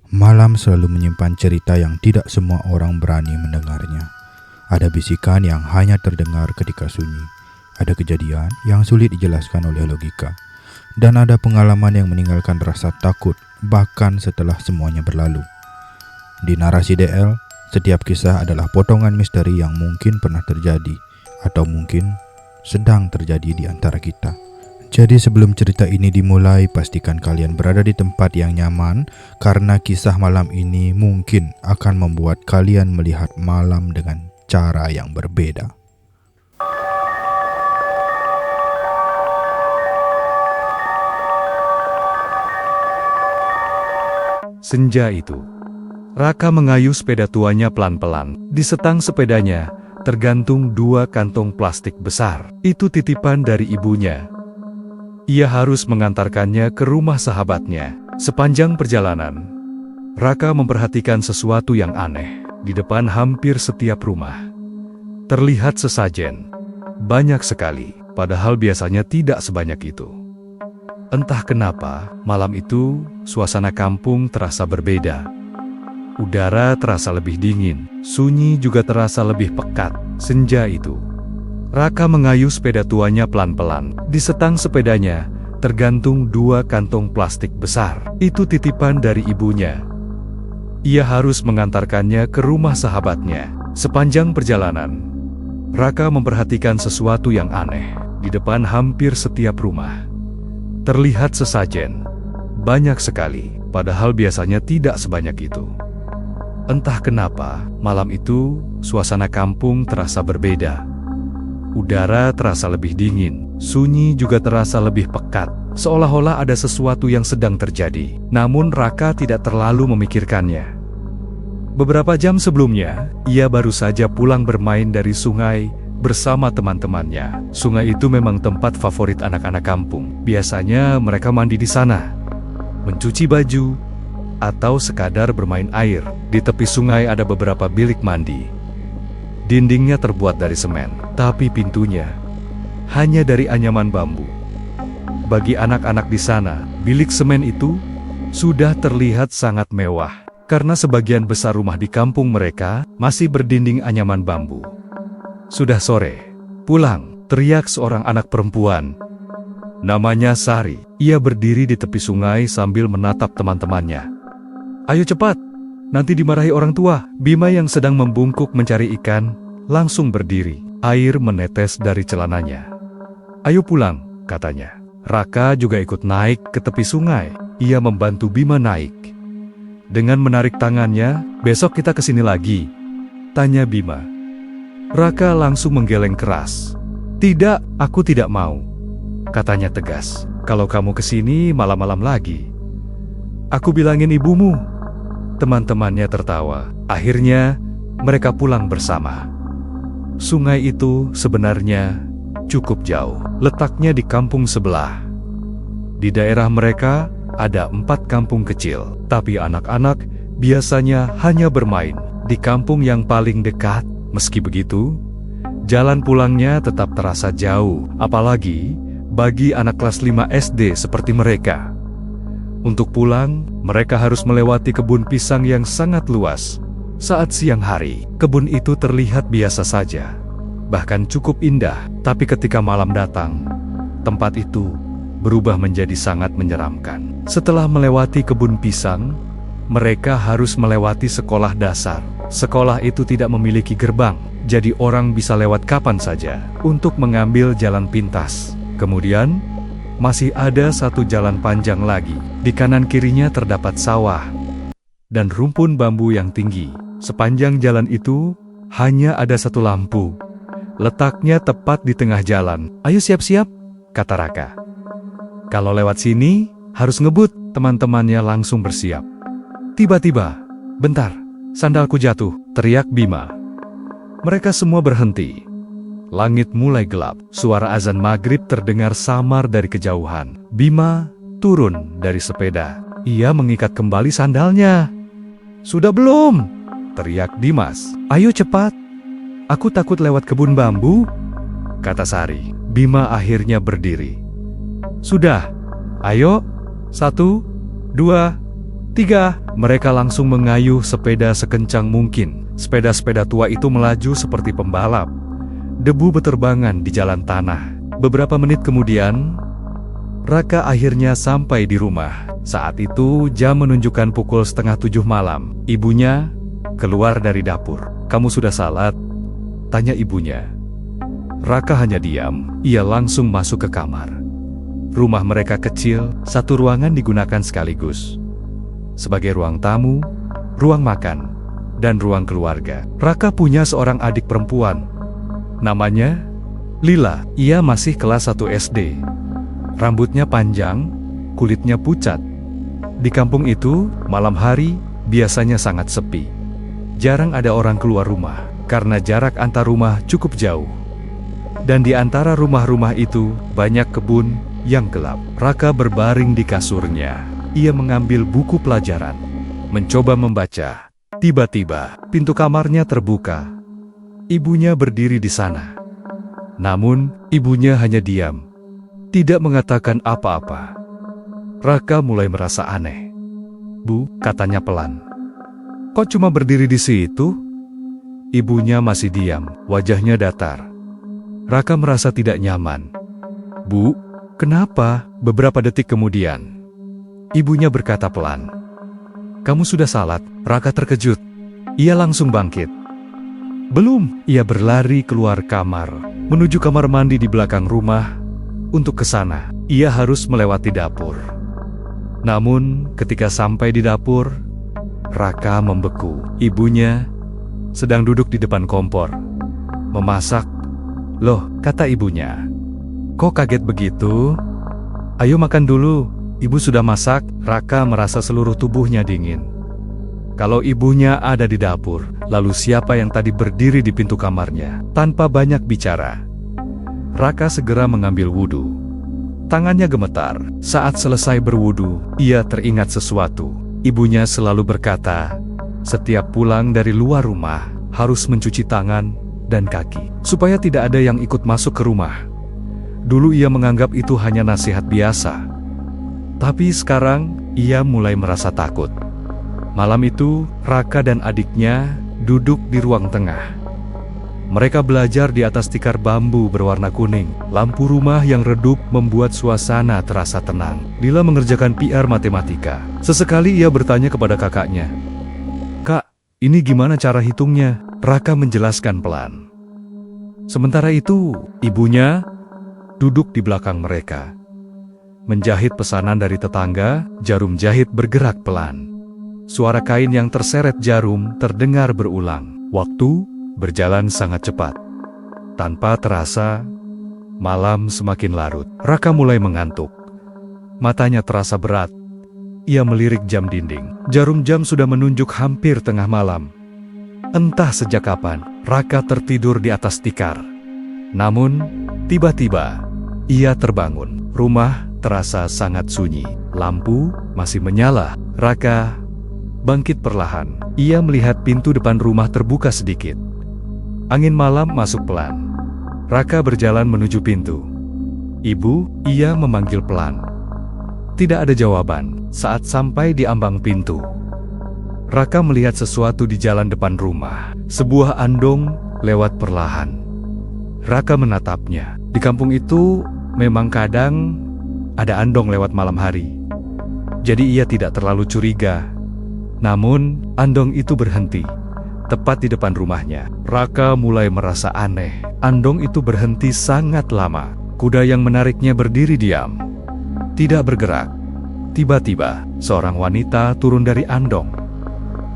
Malam selalu menyimpan cerita yang tidak semua orang berani mendengarnya. Ada bisikan yang hanya terdengar ketika sunyi. Ada kejadian yang sulit dijelaskan oleh logika. Dan ada pengalaman yang meninggalkan rasa takut bahkan setelah semuanya berlalu. Di Narasi DL, setiap kisah adalah potongan misteri yang mungkin pernah terjadi atau mungkin sedang terjadi di antara kita. Jadi sebelum cerita ini dimulai, pastikan kalian berada di tempat yang nyaman karena kisah malam ini mungkin akan membuat kalian melihat malam dengan cara yang berbeda. Senja itu, Raka mengayuh sepeda tuanya pelan-pelan. Di setang sepedanya, tergantung 2 kantong plastik besar. Itu titipan dari ibunya. Ia harus mengantarkannya ke rumah sahabatnya. Sepanjang perjalanan, Raka memperhatikan sesuatu yang aneh. Di depan hampir setiap rumah terlihat sesajen. Banyak sekali, padahal biasanya tidak sebanyak itu. Entah kenapa, malam itu, suasana kampung terasa berbeda. Udara terasa lebih dingin, sunyi juga terasa lebih pekat. Senja itu, Raka mengayuh sepeda tuanya pelan-pelan. Di setang sepedanya, tergantung 2 kantong plastik besar. Itu titipan dari ibunya. Ia harus mengantarkannya ke rumah sahabatnya. Sepanjang perjalanan, Raka memperhatikan sesuatu yang aneh. Di depan hampir setiap rumah terlihat sesajen. Banyak sekali, padahal biasanya tidak sebanyak itu. Entah kenapa, malam itu, suasana kampung terasa berbeda. Udara terasa lebih dingin, sunyi juga terasa lebih pekat, seolah-olah ada sesuatu yang sedang terjadi. Namun Raka tidak terlalu memikirkannya. Beberapa jam sebelumnya, ia baru saja pulang bermain dari sungai bersama teman-temannya. Sungai itu memang tempat favorit anak-anak kampung. Biasanya mereka mandi di sana, mencuci baju, atau sekadar bermain air. Di tepi sungai ada beberapa bilik mandi. Dindingnya terbuat dari semen, tapi pintunya hanya dari anyaman bambu. Bagi anak-anak di sana, bilik semen itu sudah terlihat sangat mewah, karena sebagian besar rumah di kampung mereka masih berdinding anyaman bambu. Sudah sore, pulang, teriak seorang anak perempuan. Namanya Sari. Ia berdiri di tepi sungai sambil menatap teman-temannya. "Ayo cepat, nanti dimarahi orang tua." Bima yang sedang membungkuk mencari ikan, langsung berdiri. Air menetes dari celananya. "Ayo pulang," katanya. Raka juga ikut naik ke tepi sungai. Ia membantu Bima naik. Dengan menarik tangannya, "Besok kita kesini lagi?" tanya Bima. Raka langsung menggeleng keras. "Tidak, aku tidak mau," katanya tegas. "Kalau kamu kesini malam-malam lagi, aku bilangin ibumu." Teman-temannya tertawa. Akhirnya, mereka pulang bersama. Sungai itu sebenarnya cukup jauh. Letaknya di kampung sebelah. Di daerah mereka ada 4 kampung kecil, tapi anak-anak biasanya hanya bermain di kampung yang paling dekat. Meski begitu, jalan pulangnya tetap terasa jauh, apalagi bagi anak kelas 5 SD seperti mereka. Untuk pulang, mereka harus melewati kebun pisang yang sangat luas. Saat siang hari, kebun itu terlihat biasa saja, bahkan cukup indah. Tapi ketika malam datang, tempat itu berubah menjadi sangat menyeramkan. Setelah melewati kebun pisang, mereka harus melewati sekolah dasar. Sekolah itu tidak memiliki gerbang, jadi orang bisa lewat kapan saja untuk mengambil jalan pintas. Kemudian, masih ada 1 jalan panjang lagi. Di kanan kirinya terdapat sawah dan rumpun bambu yang tinggi. Sepanjang jalan itu, hanya ada 1 lampu. Letaknya tepat di tengah jalan. "Ayo siap-siap," kata Raka. "Kalau lewat sini, harus ngebut." Teman-temannya langsung bersiap. Tiba-tiba, "Bentar, sandalku jatuh," teriak Bima. Mereka semua berhenti. Langit mulai gelap. Suara azan maghrib terdengar samar dari kejauhan. Bima turun dari sepeda. Ia mengikat kembali sandalnya. "Sudah belum?" teriak Dimas. "Ayo cepat. Aku takut lewat kebun bambu," kata Sari. Bima akhirnya berdiri. "Sudah, ayo. 1, 2, 3. Mereka langsung mengayuh sepeda sekencang mungkin. Sepeda-sepeda tua itu melaju seperti pembalap. Debu beterbangan di jalan tanah. Beberapa menit kemudian, Raka akhirnya sampai di rumah. Saat itu jam menunjukkan pukul 6:30 malam. Ibunya keluar dari dapur. "Kamu sudah salat?" tanya ibunya. Raka hanya diam. Ia langsung masuk ke kamar. Rumah mereka kecil, satu ruangan digunakan sekaligus sebagai ruang tamu, ruang makan, dan ruang keluarga. Raka punya seorang adik perempuan. Namanya Lila. Ia masih kelas 1 SD. Rambutnya panjang, kulitnya pucat. Di kampung itu, malam hari biasanya sangat sepi. Jarang ada orang keluar rumah, karena jarak antar rumah cukup jauh. Dan di antara rumah-rumah itu, banyak kebun yang gelap. Raka berbaring di kasurnya. Ia mengambil buku pelajaran, mencoba membaca. Tiba-tiba, pintu kamarnya terbuka. Ibunya berdiri di sana. Namun, ibunya hanya diam, tidak mengatakan apa-apa. Raka mulai merasa aneh. "Bu," katanya pelan. "Kok cuma berdiri di situ?" Ibunya masih diam, wajahnya datar. Raka merasa tidak nyaman. "Bu, kenapa?" Beberapa detik kemudian, ibunya berkata pelan, "Kamu sudah salat?" Raka terkejut. Ia langsung bangkit. "Belum." Ia berlari keluar kamar, menuju kamar mandi di belakang rumah. Untuk ke sana, ia harus melewati dapur. Namun, ketika sampai di dapur, Raka membeku. Ibunya sedang duduk di depan kompor, memasak. "Loh," kata ibunya, "kok kaget begitu? Ayo makan dulu, ibu sudah masak." Raka merasa seluruh tubuhnya dingin. Kalau ibunya ada di dapur, lalu siapa yang tadi berdiri di pintu kamarnya? Tanpa banyak bicara, Raka segera mengambil wudhu. Tangannya gemetar. Saat selesai berwudhu, ia teringat sesuatu. Ibunya selalu berkata, setiap pulang dari luar rumah, harus mencuci tangan dan kaki, supaya tidak ada yang ikut masuk ke rumah. Dulu ia menganggap itu hanya nasihat biasa. Tapi sekarang, ia mulai merasa takut. Malam itu, Raka dan adiknya duduk di ruang tengah. Mereka belajar di atas tikar bambu berwarna kuning. Lampu rumah yang redup membuat suasana terasa tenang. Lila mengerjakan PR matematika. Sesekali ia bertanya kepada kakaknya, "Kak, ini gimana cara hitungnya?" Raka menjelaskan pelan. Sementara itu, ibunya duduk di belakang mereka. Menjahit pesanan dari tetangga, jarum jahit bergerak pelan. Suara kain yang terseret jarum terdengar berulang. Waktu berjalan sangat cepat. Tanpa terasa, malam semakin larut. Raka mulai mengantuk. Matanya terasa berat. Ia melirik jam dinding. Jarum jam sudah menunjuk hampir tengah malam. Entah sejak kapan, Raka tertidur di atas tikar. Namun, tiba-tiba, ia terbangun. Rumah terasa sangat sunyi. Lampu masih menyala. Raka bangkit perlahan. Ia melihat pintu depan rumah terbuka sedikit. Angin malam masuk pelan. Raka berjalan menuju pintu. "Ibu," ia memanggil pelan. Tidak ada jawaban. Saat sampai di ambang pintu, Raka melihat sesuatu di jalan depan rumah. Sebuah andong lewat perlahan. Raka menatapnya. Di kampung itu memang kadang ada andong lewat malam hari. Jadi ia tidak terlalu curiga. Namun, andong itu berhenti tepat di depan rumahnya. Raka mulai merasa aneh. Andong itu berhenti sangat lama. Kuda yang menariknya berdiri diam, tidak bergerak. Tiba-tiba, seorang wanita turun dari andong.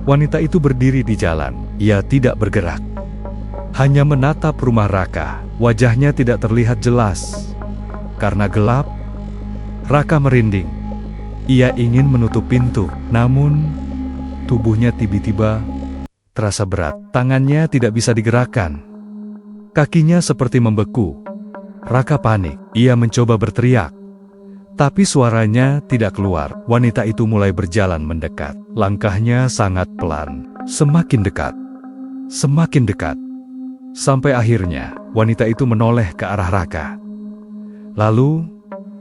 Wanita itu berdiri di jalan. Ia tidak bergerak, hanya menatap rumah Raka. Wajahnya tidak terlihat jelas. Karena gelap, Raka merinding. Ia ingin menutup pintu, namun tubuhnya tiba-tiba terasa berat. Tangannya tidak bisa digerakkan. Kakinya seperti membeku. Raka panik. Ia mencoba berteriak, tapi suaranya tidak keluar. Wanita itu mulai berjalan mendekat. Langkahnya sangat pelan. Semakin dekat. Semakin dekat. Sampai akhirnya, wanita itu menoleh ke arah Raka. Lalu,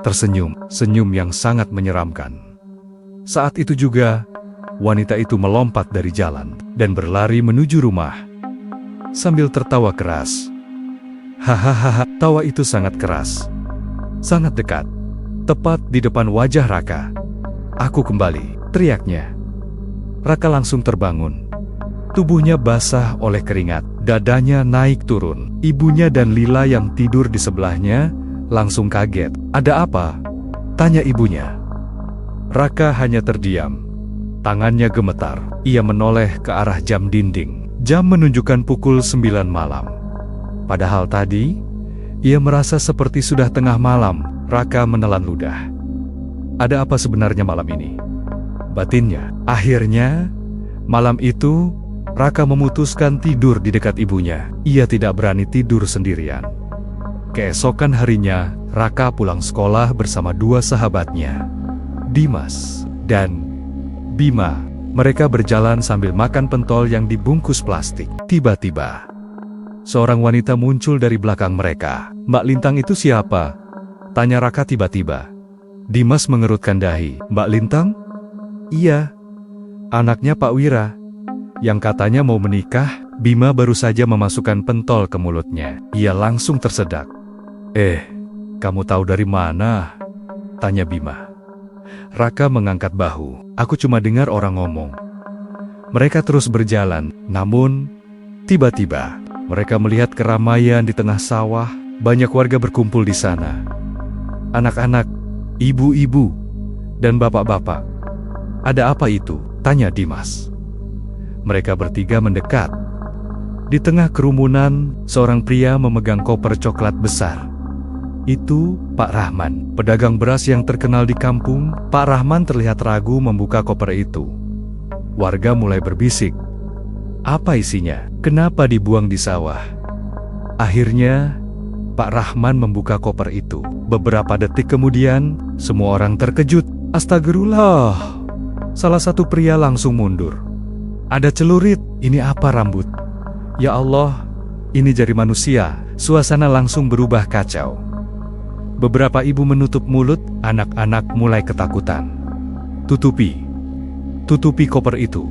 tersenyum. Senyum yang sangat menyeramkan. Saat itu juga, wanita itu melompat dari jalan dan berlari menuju rumah sambil tertawa keras. Hahaha, tawa itu sangat keras, sangat dekat, tepat di depan wajah Raka. "Aku kembali," teriaknya. Raka langsung terbangun. Tubuhnya basah oleh keringat, dadanya naik turun. Ibunya dan Lila yang tidur di sebelahnya langsung kaget. "Ada apa?" tanya ibunya. Raka hanya terdiam. Tangannya gemetar. Ia menoleh ke arah jam dinding. Jam menunjukkan pukul 9 malam. Padahal tadi, ia merasa seperti sudah tengah malam. Raka menelan ludah. Ada apa sebenarnya malam ini? Batinnya. Akhirnya, malam itu, Raka memutuskan tidur di dekat ibunya. Ia tidak berani tidur sendirian. Keesokan harinya, Raka pulang sekolah bersama dua sahabatnya, Dimas dan Bima. Mereka berjalan sambil makan pentol yang dibungkus plastik. Tiba-tiba, seorang wanita muncul dari belakang mereka. "Mbak Lintang itu siapa?" tanya Raka tiba-tiba. Dimas mengerutkan dahi. "Mbak Lintang? Iya, anaknya Pak Wira, yang katanya mau menikah." Bima baru saja memasukkan pentol ke mulutnya. Ia langsung tersedak. Kamu tahu dari mana?" tanya Bima. Raka mengangkat bahu. "Aku cuma dengar orang ngomong." Mereka terus berjalan, namun tiba-tiba mereka melihat keramaian di tengah sawah. Banyak warga berkumpul di sana. Anak-anak, ibu-ibu, dan bapak-bapak. "Ada apa itu?" tanya Dimas. Mereka bertiga mendekat. Di tengah kerumunan, seorang pria memegang koper coklat besar. Itu Pak Rahman, pedagang beras yang terkenal di kampung. Pak Rahman terlihat ragu membuka koper itu. Warga mulai berbisik. Apa isinya? Kenapa dibuang di sawah? Akhirnya, Pak Rahman membuka koper itu. Beberapa detik kemudian, semua orang terkejut. Astagfirullah! Salah satu pria langsung mundur. "Ada celurit, ini apa rambut? Ya Allah, ini jari manusia." Suasana langsung berubah kacau. Beberapa ibu menutup mulut, anak-anak mulai ketakutan. Tutupi koper itu,"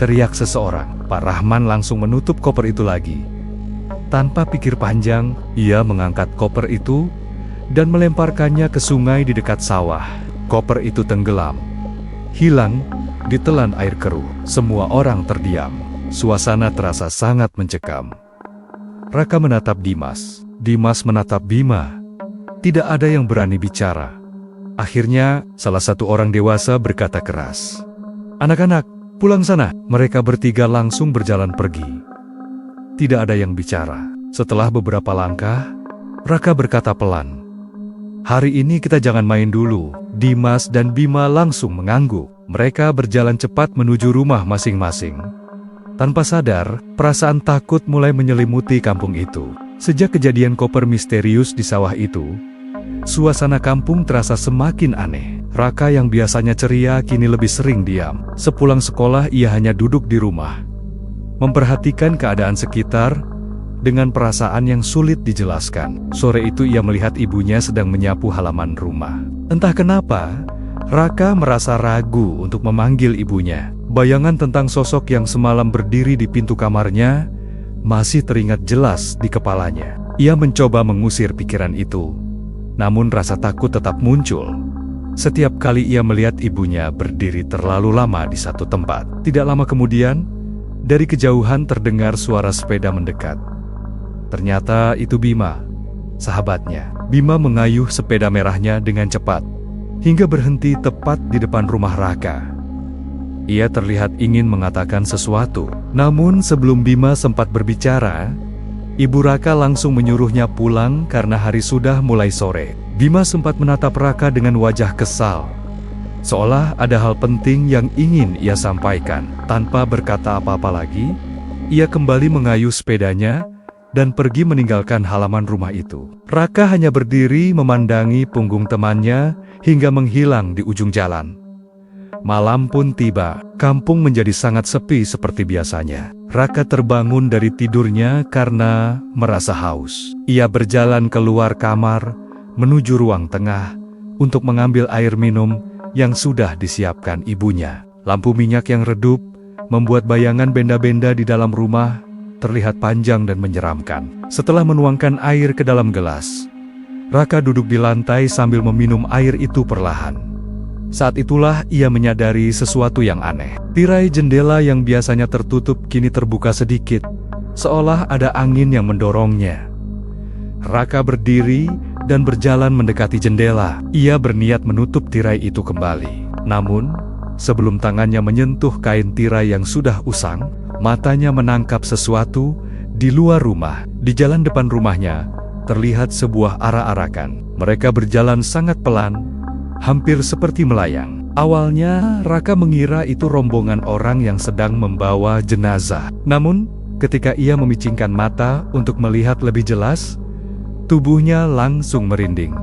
teriak seseorang. Pak Rahman langsung menutup koper itu lagi. Tanpa pikir panjang, ia mengangkat koper itu dan melemparkannya ke sungai di dekat sawah. Koper itu tenggelam, hilang ditelan air keruh. Semua orang terdiam. Suasana terasa sangat mencekam. Raka menatap Dimas. Dimas menatap Bima. Tidak ada yang berani bicara. Akhirnya, salah satu orang dewasa berkata keras, "Anak-anak, pulang sana." Mereka bertiga langsung berjalan pergi. Tidak ada yang bicara. Setelah beberapa langkah, Raka berkata pelan, "Hari ini kita jangan main dulu." Dimas dan Bima langsung mengangguk. Mereka berjalan cepat menuju rumah masing-masing. Tanpa sadar, perasaan takut mulai menyelimuti kampung itu. Sejak kejadian koper misterius di sawah itu, suasana kampung terasa semakin aneh. Raka yang biasanya ceria kini lebih sering diam. Sepulang sekolah ia hanya duduk di rumah, memperhatikan keadaan sekitar dengan perasaan yang sulit dijelaskan. Sore itu ia melihat ibunya sedang menyapu halaman rumah. Entah kenapa, Raka merasa ragu untuk memanggil ibunya. Bayangan tentang sosok yang semalam berdiri di pintu kamarnya masih teringat jelas di kepalanya. Ia mencoba mengusir pikiran itu, namun rasa takut tetap muncul. Setiap kali ia melihat ibunya berdiri terlalu lama di satu tempat. Tidak lama kemudian, dari kejauhan terdengar suara sepeda mendekat. Ternyata itu Bima, sahabatnya. Bima mengayuh sepeda merahnya dengan cepat, hingga berhenti tepat di depan rumah Raka. Ia terlihat ingin mengatakan sesuatu. Namun sebelum Bima sempat berbicara, Ibu Raka langsung menyuruhnya pulang karena hari sudah mulai sore. Bima sempat menatap Raka dengan wajah kesal, seolah ada hal penting yang ingin ia sampaikan. Tanpa berkata apa-apa lagi, ia kembali mengayuh sepedanya dan pergi meninggalkan halaman rumah itu. Raka hanya berdiri memandangi punggung temannya hingga menghilang di ujung jalan. Malam pun tiba, kampung menjadi sangat sepi seperti biasanya. Raka terbangun dari tidurnya karena merasa haus. Ia berjalan keluar kamar, menuju ruang tengah, untuk mengambil air minum yang sudah disiapkan ibunya. Lampu minyak yang redup membuat bayangan benda-benda di dalam rumah terlihat panjang dan menyeramkan. Setelah menuangkan air ke dalam gelas, Raka duduk di lantai sambil meminum air itu perlahan. Saat itulah ia menyadari sesuatu yang aneh. Tirai jendela yang biasanya tertutup kini terbuka sedikit, seolah ada angin yang mendorongnya. Raka berdiri dan berjalan mendekati jendela. Ia berniat menutup tirai itu kembali. Namun, sebelum tangannya menyentuh kain tirai yang sudah usang, matanya menangkap sesuatu di luar rumah. Di jalan depan rumahnya, terlihat sebuah arak-arakan. Mereka berjalan sangat pelan, hampir seperti melayang. Awalnya, Raka mengira itu rombongan orang yang sedang membawa jenazah. Namun, ketika ia memicingkan mata untuk melihat lebih jelas, tubuhnya langsung merinding.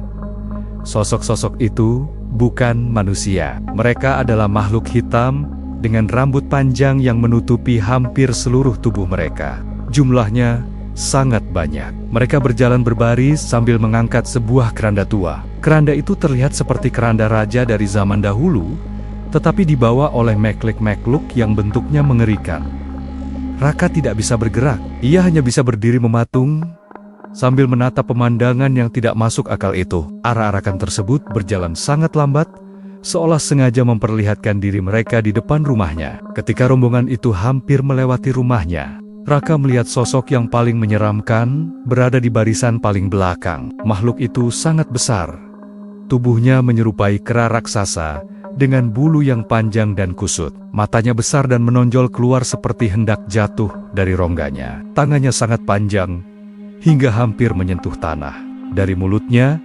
Sosok-sosok itu bukan manusia. Mereka adalah makhluk hitam dengan rambut panjang yang menutupi hampir seluruh tubuh mereka. Jumlahnya sangat banyak. Mereka berjalan berbaris sambil mengangkat sebuah keranda tua. Keranda itu terlihat seperti keranda raja dari zaman dahulu, tetapi dibawa oleh makhluk-makhluk yang bentuknya mengerikan. Raka tidak bisa bergerak. Ia hanya bisa berdiri mematung sambil menatap pemandangan yang tidak masuk akal itu. Arak-arakan tersebut berjalan sangat lambat, seolah sengaja memperlihatkan diri mereka di depan rumahnya. Ketika rombongan itu hampir melewati rumahnya, Raka melihat sosok yang paling menyeramkan berada di barisan paling belakang. Makhluk itu sangat besar. Tubuhnya menyerupai kera raksasa dengan bulu yang panjang dan kusut. Matanya besar dan menonjol keluar seperti hendak jatuh dari rongganya. Tangannya sangat panjang hingga hampir menyentuh tanah. Dari mulutnya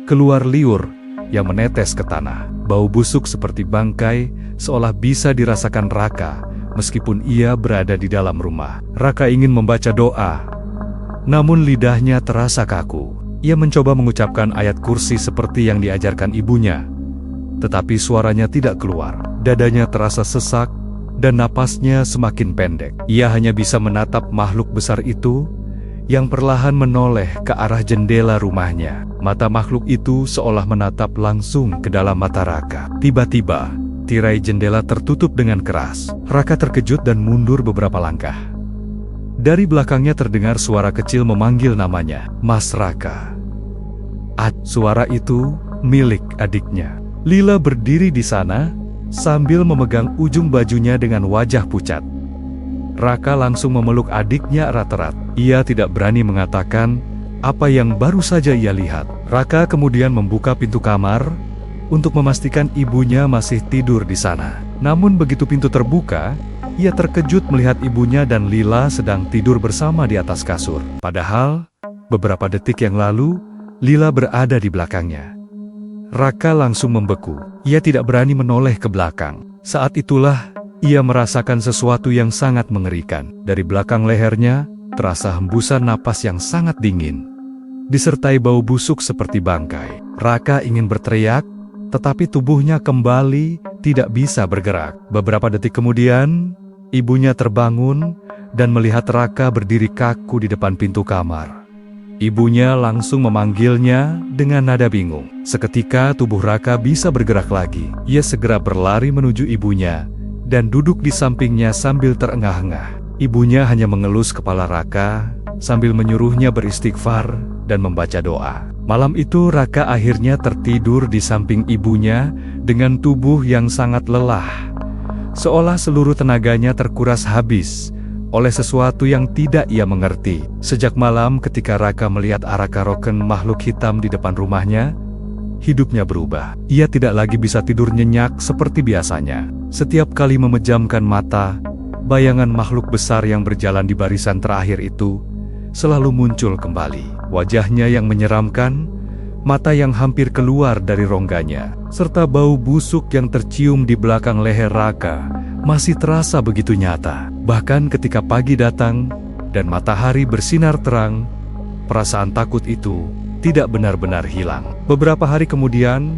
keluar liur yang menetes ke tanah. Bau busuk seperti bangkai seolah bisa dirasakan Raka meskipun ia berada di dalam rumah. Raka ingin membaca doa, namun lidahnya terasa kaku. Ia mencoba mengucapkan ayat kursi seperti yang diajarkan ibunya, tetapi suaranya tidak keluar. Dadanya terasa sesak dan napasnya semakin pendek. Ia hanya bisa menatap makhluk besar itu yang perlahan menoleh ke arah jendela rumahnya. Mata makhluk itu seolah menatap langsung ke dalam mata Raka. Tiba-tiba, tirai jendela tertutup dengan keras. Raka terkejut dan mundur beberapa langkah. Dari belakangnya terdengar suara kecil memanggil namanya, "Mas Raka." Suara itu milik adiknya. Lila berdiri di sana sambil memegang ujung bajunya dengan wajah pucat. Raka langsung memeluk adiknya erat-erat. Ia tidak berani mengatakan apa yang baru saja ia lihat. Raka kemudian membuka pintu kamar untuk memastikan ibunya masih tidur di sana. Namun begitu pintu terbuka, ia terkejut melihat ibunya dan Lila sedang tidur bersama di atas kasur. Padahal, beberapa detik yang lalu, Lila berada di belakangnya. Raka langsung membeku. Ia tidak berani menoleh ke belakang. Saat itulah, ia merasakan sesuatu yang sangat mengerikan. Dari belakang lehernya, terasa hembusan napas yang sangat dingin, disertai bau busuk seperti bangkai. Raka ingin berteriak, tetapi tubuhnya kembali tidak bisa bergerak. Beberapa detik kemudian, ibunya terbangun dan melihat Raka berdiri kaku di depan pintu kamar. Ibunya langsung memanggilnya dengan nada bingung. Seketika tubuh Raka bisa bergerak lagi. Ia segera berlari menuju ibunya dan duduk di sampingnya sambil terengah-engah. Ibunya hanya mengelus kepala Raka sambil menyuruhnya beristighfar dan membaca doa. Malam itu Raka akhirnya tertidur di samping ibunya dengan tubuh yang sangat lelah, seolah seluruh tenaganya terkuras habis oleh sesuatu yang tidak ia mengerti. Sejak malam ketika Raka melihat arak-arakan makhluk hitam di depan rumahnya, hidupnya berubah. Ia tidak lagi bisa tidur nyenyak seperti biasanya. Setiap kali memejamkan mata, bayangan makhluk besar yang berjalan di barisan terakhir itu selalu muncul kembali. Wajahnya yang menyeramkan, mata yang hampir keluar dari rongganya, serta bau busuk yang tercium di belakang leher Raka masih terasa begitu nyata. Bahkan ketika pagi datang dan matahari bersinar terang, perasaan takut itu tidak benar-benar hilang. Beberapa hari kemudian,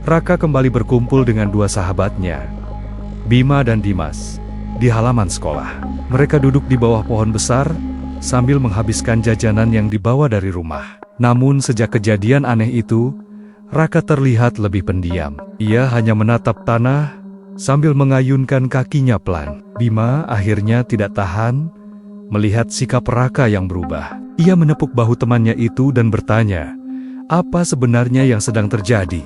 Raka kembali berkumpul dengan dua sahabatnya, Bima dan Dimas, di halaman sekolah. Mereka duduk di bawah pohon besar sambil menghabiskan jajanan yang dibawa dari rumah. Namun sejak kejadian aneh itu, Raka terlihat lebih pendiam. Ia hanya menatap tanah sambil mengayunkan kakinya pelan. Bima akhirnya tidak tahan melihat sikap Raka yang berubah. Ia menepuk bahu temannya itu dan bertanya, apa sebenarnya yang sedang terjadi?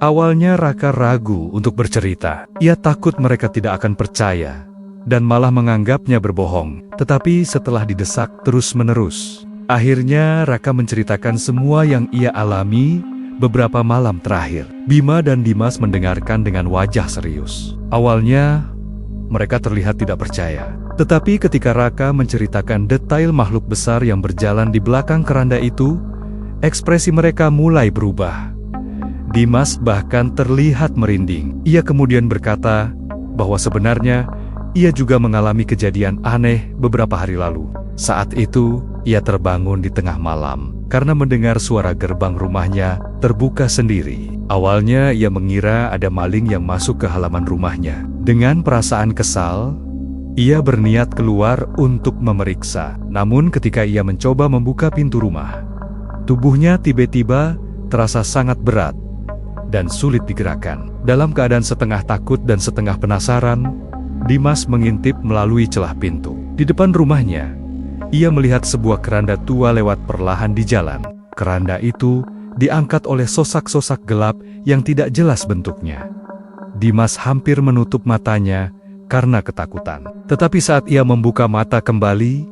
Awalnya Raka ragu untuk bercerita. Ia takut mereka tidak akan percaya dan malah menganggapnya berbohong. Tetapi setelah didesak terus-menerus, akhirnya Raka menceritakan semua yang ia alami beberapa malam terakhir. Bima dan Dimas mendengarkan dengan wajah serius. Awalnya, mereka terlihat tidak percaya. Tetapi ketika Raka menceritakan detail makhluk besar yang berjalan di belakang keranda itu, ekspresi mereka mulai berubah. Dimas bahkan terlihat merinding. Ia kemudian berkata bahwa sebenarnya ia juga mengalami kejadian aneh beberapa hari lalu. Saat itu, ia terbangun di tengah malam karena mendengar suara gerbang rumahnya terbuka sendiri. Awalnya ia mengira ada maling yang masuk ke halaman rumahnya. Dengan perasaan kesal, ia berniat keluar untuk memeriksa. Namun ketika ia mencoba membuka pintu rumah, tubuhnya tiba-tiba terasa sangat berat dan sulit digerakkan. Dalam keadaan setengah takut dan setengah penasaran, Dimas mengintip melalui celah pintu. Di depan rumahnya, ia melihat sebuah keranda tua lewat perlahan di jalan. Keranda itu diangkat oleh sosak-sosak gelap yang tidak jelas bentuknya. Dimas hampir menutup matanya karena ketakutan. Tetapi saat ia membuka mata kembali,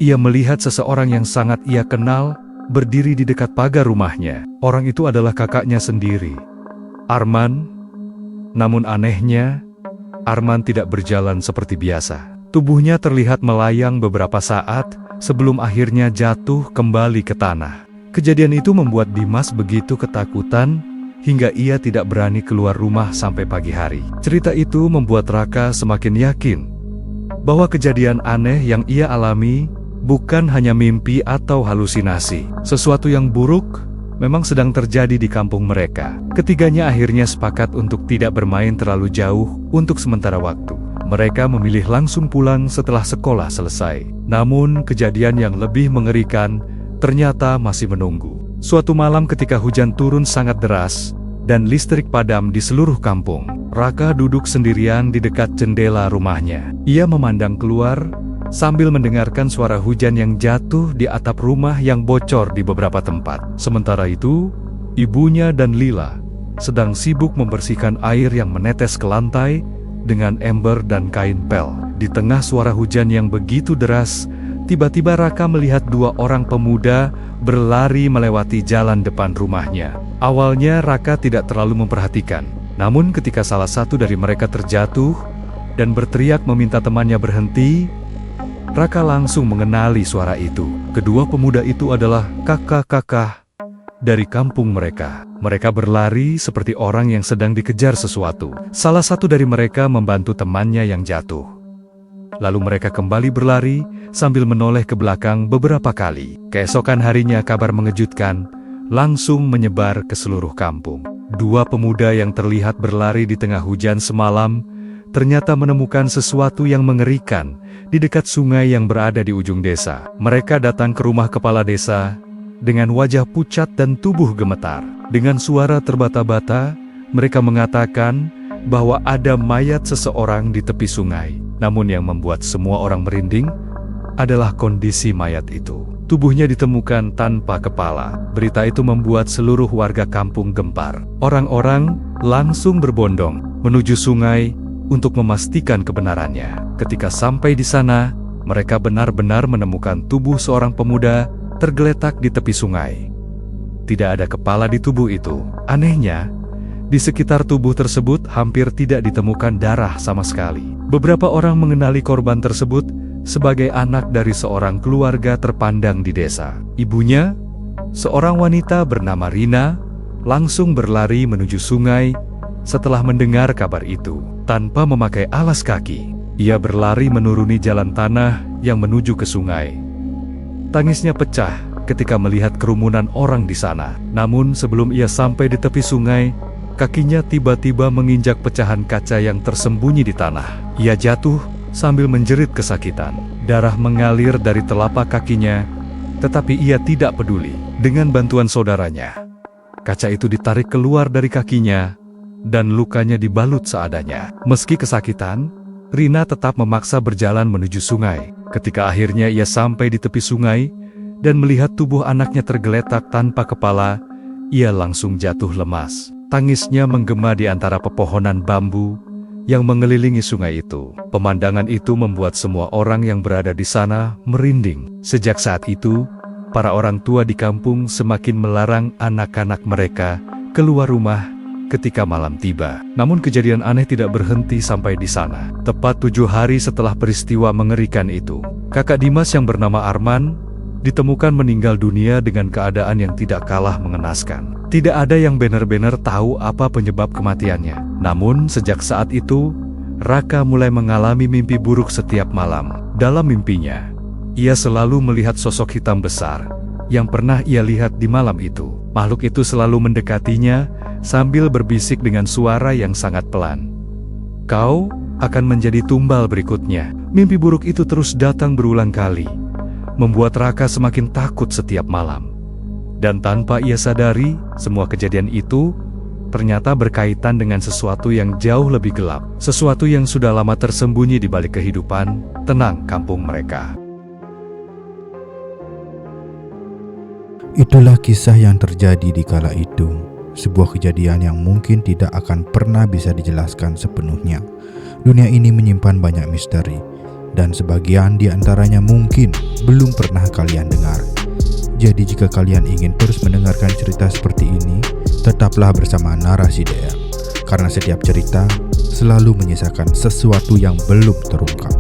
ia melihat seseorang yang sangat ia kenal berdiri di dekat pagar rumahnya. Orang itu adalah kakaknya sendiri, Arman. Namun anehnya, Arman tidak berjalan seperti biasa. Tubuhnya terlihat melayang beberapa saat sebelum akhirnya jatuh kembali ke tanah. Kejadian itu membuat Dimas begitu ketakutan hingga ia tidak berani keluar rumah sampai pagi hari. Cerita itu membuat Raka semakin yakin bahwa kejadian aneh yang ia alami bukan hanya mimpi atau halusinasi. Sesuatu yang buruk memang sedang terjadi di kampung mereka. Ketiganya akhirnya sepakat untuk tidak bermain terlalu jauh untuk sementara waktu. Mereka memilih langsung pulang setelah sekolah selesai. Namun kejadian yang lebih mengerikan ternyata masih menunggu. Suatu malam ketika hujan turun sangat deras dan listrik padam di seluruh kampung, Raka duduk sendirian di dekat jendela rumahnya. Ia memandang keluar sambil mendengarkan suara hujan yang jatuh di atap rumah yang bocor di beberapa tempat. Sementara itu, ibunya dan Lila sedang sibuk membersihkan air yang menetes ke lantai dengan ember dan kain pel. Di tengah suara hujan yang begitu deras, tiba-tiba Raka melihat dua orang pemuda berlari melewati jalan depan rumahnya. Awalnya Raka tidak terlalu memperhatikan, namun ketika salah satu dari mereka terjatuh dan berteriak meminta temannya berhenti, Raka langsung mengenali suara itu. Kedua pemuda itu adalah kakak-kakak dari kampung mereka. Mereka berlari seperti orang yang sedang dikejar sesuatu. Salah satu dari mereka membantu temannya yang jatuh. Lalu mereka kembali berlari sambil menoleh ke belakang beberapa kali. Keesokan harinya kabar mengejutkan langsung menyebar ke seluruh kampung. Dua pemuda yang terlihat berlari di tengah hujan semalam ternyata menemukan sesuatu yang mengerikan di dekat sungai yang berada di ujung desa. Mereka datang ke rumah kepala desa dengan wajah pucat dan tubuh gemetar. Dengan suara terbata-bata, mereka mengatakan bahwa ada mayat seseorang di tepi sungai. Namun yang membuat semua orang merinding adalah kondisi mayat itu. Tubuhnya ditemukan tanpa kepala. Berita itu membuat seluruh warga kampung gempar. Orang-orang langsung berbondong menuju sungai untuk memastikan kebenarannya. Ketika sampai di sana, mereka benar-benar menemukan tubuh seorang pemuda tergeletak di tepi sungai. Tidak ada kepala di tubuh itu. Anehnya, di sekitar tubuh tersebut hampir tidak ditemukan darah sama sekali. Beberapa orang mengenali korban tersebut sebagai anak dari seorang keluarga terpandang di desa. Ibunya, seorang wanita bernama Rina, langsung berlari menuju sungai setelah mendengar kabar itu. Tanpa memakai alas kaki, ia berlari menuruni jalan tanah yang menuju ke sungai. Tangisnya pecah ketika melihat kerumunan orang di sana. Namun sebelum ia sampai di tepi sungai, kakinya tiba-tiba menginjak pecahan kaca yang tersembunyi di tanah. Ia jatuh sambil menjerit kesakitan. Darah mengalir dari telapak kakinya, tetapi ia tidak peduli. Dengan bantuan saudaranya, kaca itu ditarik keluar dari kakinya, dan lukanya dibalut seadanya. Meski kesakitan, Rina tetap memaksa berjalan menuju sungai. Ketika akhirnya ia sampai di tepi sungai dan melihat tubuh anaknya tergeletak tanpa kepala, ia langsung jatuh lemas. Tangisnya menggema di antara pepohonan bambu yang mengelilingi sungai itu. Pemandangan itu membuat semua orang yang berada di sana merinding. Sejak saat itu, para orang tua di kampung semakin melarang anak-anak mereka keluar rumah ketika malam tiba. Namun kejadian aneh tidak berhenti sampai di sana. Tepat 7 hari setelah peristiwa mengerikan itu, kakak Dimas yang bernama Arman ditemukan meninggal dunia dengan keadaan yang tidak kalah mengenaskan. Tidak ada yang benar-benar tahu apa penyebab kematiannya. Namun sejak saat itu, Raka mulai mengalami mimpi buruk setiap malam. Dalam mimpinya, ia selalu melihat sosok hitam besar yang pernah ia lihat di malam itu. Makhluk itu selalu mendekatinya sambil berbisik dengan suara yang sangat pelan. "Kau akan menjadi tumbal berikutnya." Mimpi buruk itu terus datang berulang kali, membuat Raka semakin takut setiap malam. Dan tanpa ia sadari, semua kejadian itu ternyata berkaitan dengan sesuatu yang jauh lebih gelap, sesuatu yang sudah lama tersembunyi di balik kehidupan tenang kampung mereka. Itulah kisah yang terjadi di kala itu, sebuah kejadian yang mungkin tidak akan pernah bisa dijelaskan sepenuhnya. Dunia ini menyimpan banyak misteri, dan sebagian di antaranya mungkin belum pernah kalian dengar. Jadi jika kalian ingin terus mendengarkan cerita seperti ini, tetaplah bersama Narasi DM, karena setiap cerita selalu menyisakan sesuatu yang belum terungkap.